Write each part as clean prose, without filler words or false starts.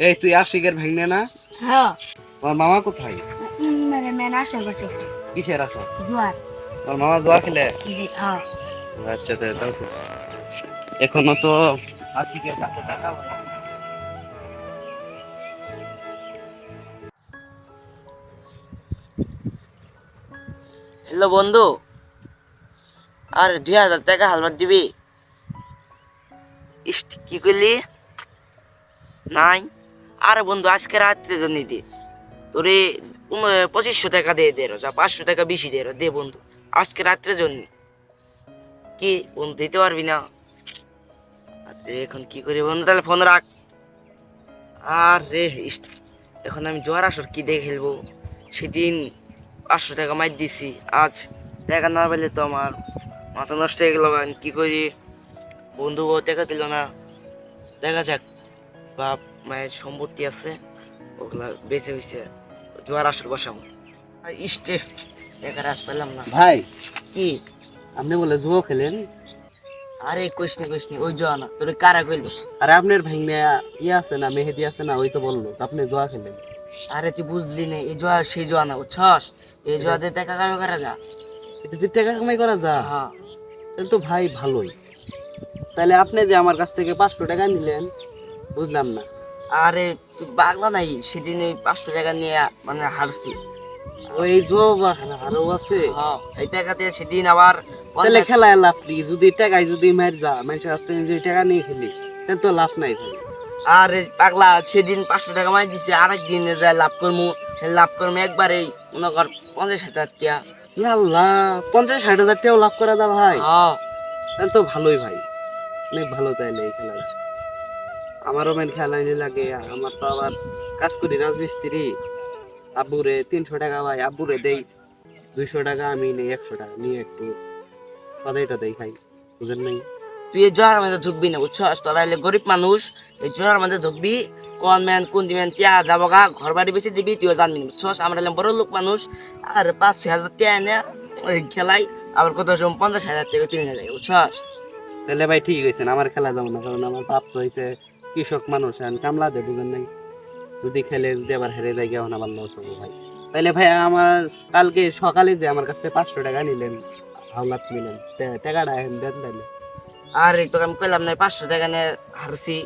এই তুই আশিকের ভাইনে না? হ্যাঁ। তোমার মামা কোথায়? মানে মেন আসল বসে কিসের আসো? জোয়ার। তোমার মামা জোয়া খেলে? জি হ্যাঁ। আচ্ছা দাও তো। এখনো তো আশিকের কাছে টাকা নাই। হ্যালো বন্ধু, আর 2000 টাকা হালমাত দিবি? ইস, কি করলি? নাই। আরে বন্ধু, আজকে রাত্রে জন্য দে। তোরে 2500 টাকা দিয়ে দে, যা 500 টাকা বেশি দে দে বন্ধু, আজকে রাত্রে জন্য। কি বন্ধু, দিতে পারবি না? আরে এখন কি করি বন্ধু, তাহলে ফোন রাখ। আর রে ইস, এখন আমি জোয়ার আসর কি দেখে খেলবো? সেদিন 500 টাকা মাইর দিছি, আজ টাকা না পেলে তো আমার মাথা নষ্ট হয়ে গেল। আমি কি করি? বন্ধু টাকা দিল না। দেখা যাক, বাপ মায়ের সম্পত্তি আছে, ওগুলা বেঁচে হয়েছে, জোয়ার আসর বসাবো। ইস্টে টাকার আস পেলাম না। ভাই, কি? আপনি বলে জুয়া খেলেন? আরে কইসনি ওই জোয়া না, তোর কারা কইলো? আরে আপনার ভাইনে ইয়ে আছে না, মেহেদি আছে না, ওই তো বললো তো আপনি জুয়া খেলেন। আরে তুই বুঝলি না, এই জোয়া সেই জোয়া না, বুঝছস? এই জোয়া দিয়ে টাকা কামাই করা যা। এটা যে টাকা কামাই করা যা, হ্যাঁ। তাহলে তো ভাই ভালোই। তাহলে আপনি যে আমার কাছ থেকে 500 টাকা নিলেন, বুঝলাম না। আরে তুই পাগলা নাই, সেদিন এই 500 টাকা নিয়ে মানে হারছি। ওই জুয়া আরো আছে। হ্যাঁ, এই টাকা দিয়ে সেদিন আবার তাহলে খেলায় লাভ কি? যদি টাকায় যদি মার যা, মানুষের কাছ থেকে যদি টাকা নিয়ে খেলি, তাহলে তো লাভ নাই ভাই। আরে পাগলা, সেদিন 500 টাকা মাই দিছে, আরেক দিনে যায় লাভ করমু, সে লাভ করমু একবারেই মনে কর 50,000 টাকা। আল্লাহ, 50-60 হাজার টাকাও লাভ করা যা ভাই? হ্যাঁ। তাহলে তো ভালোই ভাই, অনেক ভালো। তাইলে এই খেলা আমারও মেন খেলা নিয়ে লাগে। আমার তো আবার কাজ করি রাজমিস্ত্রি। আব্বুরে 300 টাকা ভাই, আব্বুরে দেই 200 টাকা, আমি নেই 100 টাকা নিয়ে একটু সদাইটা দেই খাই, বুঝেন নাই? তুই এই জোয়ার মধ্যে ঢুকবি না, বুঝছস? তোরা এলে গরিব মানুষ, এই জোয়ার মধ্যে ঢুকবি, কোন ম্যান কোন দিবেন তিয়া যাবো গা, ঘর বাড়ি বেশি দিবি, তুইও জানবি না, বুঝছস? আমরা এলাম বড় লোক মানুষ, আর 5-6 হাজার টাকা এনে ওই খেলাই, আবার কত সময় 50,000 টাকা কিনে যায়, বুঝছস? তাহলে ভাই ঠিক হয়েছে, আমার খেলা যাবো না, কারণ আমার বাপ তো হয়েছে কৃষক মানুষ, আর কামলা দেয়, বুঝেন নাই? যদি খেলে যদি আবার হেরে যায়, কেমন আবার লস হবো ভাই। তাইলে ভাই আমার কালকে সকালে যে আমার কাছ থেকে 500 টাকা নিলেন, হাওলাত নিলেন, টাকাটা এখন দেন তাইলে। আর তোকে আমি কইলাম না 500 টাকা নিয়ে হারছি,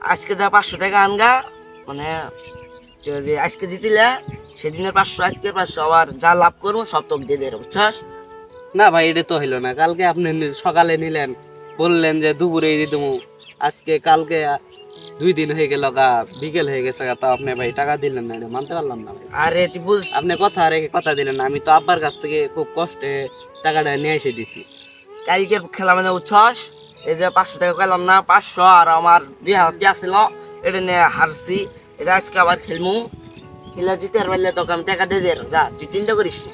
আজকে যা 500 টাকা আনগা, মানে যদি আজকে জিতিলে সেদিনের 500, আজকের 500, আবার যা লাভ করবো সব তোকে দিয়ে দেবো, বুঝছস? না ভাই, এটা তো হইলো না। কালকে আপনি সকালে নিলেন, বললেন যে দুপুরে দিয়ে দেবো, আজকে কালকে 2 দিন হয়ে গেল গা, বিকেল হয়ে গেছে গা, তাও আপনি ভাই টাকা দিলেন না, এটা মানতে পারলাম না ভাই। আরে তুই বুঝ, আপনি কথা রেখে কথা দিলেন না। আমি তো আব্বার কাছ থেকে খুব কষ্টে টাকাটা নিয়ে এসে দিছি। কালকে খেলা মানে বুঝছস? এই যে 500 টাকা কইলাম না, 500 আর আমার 2,000 ছিল, এটা নিয়ে হারছি। এটা আজকে আবার খেলমু, খেলা জিতে আর পারলে তোকে আমি টাকা দিয়ে দেবো, যা তুই চিন্তা করিস না।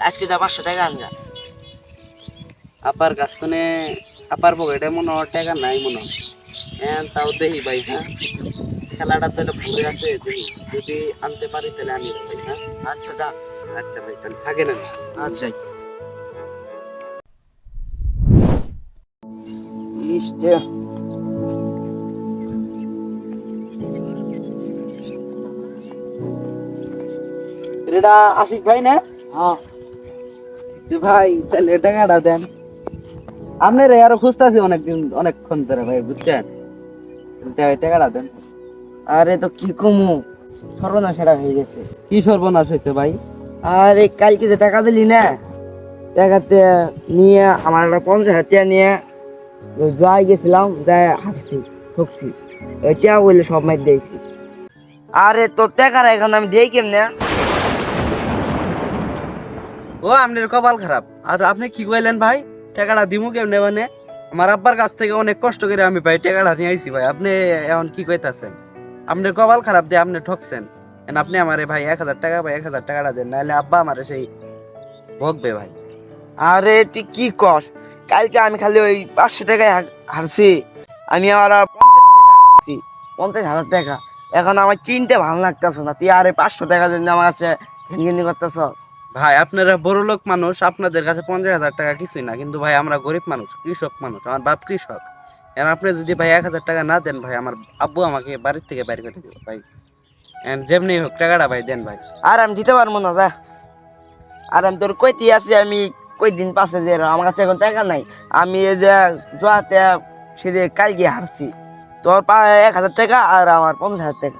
আজকে যা 500 টাকা আনগা। আব্বার কাছ থেকে আব্বার পকেটে মনে হয় টাকা নাই মনে হয়। হ্যাঁ, তাও দেখি ভাই। হ্যাঁ, খেলাটা তো এটা ভালোই আছে, দেখি যদি আনতে পারি তাহলে আনি ভাই। হ্যাঁ আচ্ছা যা। আচ্ছা ভাই, তাহলে থাকে না। আচ্ছা। এটা আশিক ভাই না? হ্যাঁ। ভাই তাহলে টাকাটা দেন। আপনার আরো খুঁজতেছি অনেকদিন, অনেকক্ষণ ধরে ভাই, বুঝছেন? টাকাটা দেন। আরে তো কি কমু, সর্বনাশ এটা হয়ে গেছে। কি সর্বনাশ হয়েছে ভাই? আরে কালকে যে টাকা দিলি না, টাকাতে নিয়ে আমার একটা 50,000 টাকা নিয়ে ওই জয় গেছিলাম, যাই হাঁটছি, ঠকছি, ওই টাকা বললে সব মাইর দিয়েছি। আরে তোর টাকার এখন আমি দেই কেমনে? ও, আপনার কপাল খারাপ। আর আপনি কি কইলেন ভাই? টাকাটা দিমু কেমনে মানে? আমার আব্বার কাছ থেকে অনেক কষ্ট করে আমি ভাই টাকাটা নিয়ে আইছি ভাই, আপনি এখন কি কইতাছেন? আপনার কপাল খারাপ দিয়ে আপনি ঠকছেন। আপনি আমারে ভাই 1,000 টাকা, ভাই 1,000 টাকাটা দেন, নাহলে আব্বা আমারে সেই ভোগবে ভাই। আরে তুই কি কস? কালকে আমি খালি ওই 500 টাকায় হারছি, আমি আর 50,000 টাকা। এখন আমার চিনতে ভালো লাগতেছে না, তুই আরে 500 টাকার জন্য আমার কাছে ঘিনঘিনি করতেছ। ভাই আপনারা বড় লোক মানুষ, আপনাদের কাছে 50,000 টাকা কিছুই না, কিন্তু ভাই আমরা গরিব মানুষ, কৃষক মানুষ, আমার বাপ কৃষক। এখন আপনি যদি ভাই 1,000 টাকা না দেন ভাই, আমার আব্বু আমাকে বাড়ির থেকে বাইরে করে দিবে ভাই। এখন যেমনি হোক টাকাটা ভাই দেন ভাই। আর আমি দিতে পারবো না যা। আর আমি তোর কইতে আছি, আমি কই দিন পাশে যে আমার কাছে এখন টাকা নাই। আমি এই যে জোয়াতে সেদিন কালকে হারছি, তোর 1,000 টাকা আর আমার 50,000 টাকা।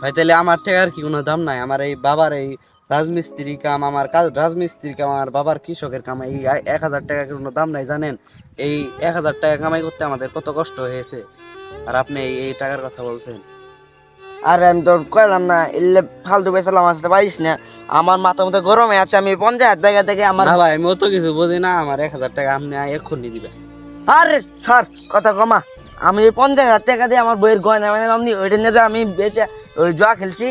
ভাই তাহলে আমার টাকার কি কোনো দাম নাই? আমার এই বাবার এই রাজমিস্ত্রি কাম, আমার কাজ রাজমিস্ত্রি কাম, আমার বাবার কৃষকের কাম, এই 1,000 টাকার কোনো দাম নাই জানেন? এই 1,000 টাকা কামাই করতে আমাদের কত কষ্ট হয়েছে, আর আপনি এই টাকার কথা বলছেন। আর আমি তোর কইলাম না, এলে ফালতু পেছালাম আমার সাথে পারিস না। আমার মাথা মতো গরমে আছে, আমি 50,000 টাকা থেকে আমার। না ভাই, আমি অত কিছু বুঝি না, আমার 1,000 টাকা আপনি এক্ষুনি দিবেন। আরে স্যার কথা কমা, আমি 50,000 টাকা দিয়ে আমার বইয়ের গয়না মানে আপনি ওইটা নিয়ে যা, আমি বেঁচে ওই জুয়া খেলছি।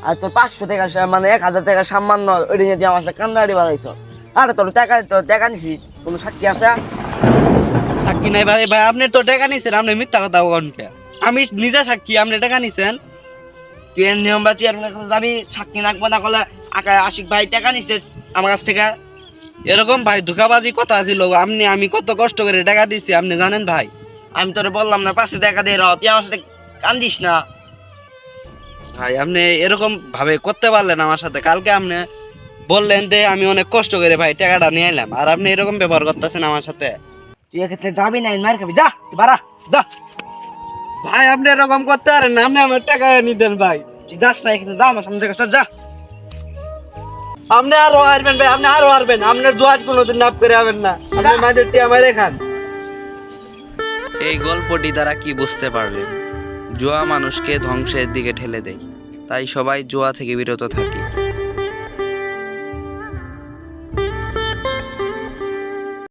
আর তোর 500 টাকা মানে 1,000 টাকা সামান্য ওইটা নিয়ে দিয়ে আমার সাথে কান্দাড়ি বাড়াইছ। আরে তোর টাকা নিছি, কোনো সাক্ষী আছে? সাক্ষী নাই ভাই। ভাই আপনি তো টাকা নিছেন, আপনি মিথ্যা কথা বলেন কে? আমি নিজে সাক্ষী, আপনি টাকা নিছেন। তুই এর নিয়ম বা চেয়ারম্যানের কাছে যাবি, সাক্ষী নাকবো না করলে আশিক ভাই টাকা নিছে আমার কাছ থেকে। এরকম ভাই ধোকাবাজি কথা ছিল, আমি কত কষ্ট করে টাকা দিছি আপনি জানেন ভাই। আমি তোরে বললাম না 500 টাকা দিয়ে র, তুই আমার সাথে কান্দিস না। ভাই আপনি এরকম ভাবে করতে পারলেন আমার সাথে? কালকে আপনি বললেন যে আমি অনেক কষ্ট করে ভাই টাকাটা নিয়ে এলাম, আর আপনি এরকম ব্যবহার করতেছেন আমার সাথে। তুই এক্ষেত্রে যাবি না, মার খাবি, যা তুই বাড়া যা। ভাই আপনি এরকম করতে পারেন না, আপনি আমার টাকা নিতেন ভাই। তুই যাস না এখানে, যা আমার সামনে থেকে সর, যা। আপনি আরো হারবেন ভাই, আপনি আরো হারবেন, আপনার জোয়ার কোনোদিন নাপ করে হবেন না, আপনি মাঝের টিয়া মারে খান। এই গল্পটি দ্বারা কি বুঝতে পারলেন? জুয়া মানুষকে ধ্বংসের দিকে ঠেলে দেয়, তাই সবাই জুয়া থেকে বিরত থাকি।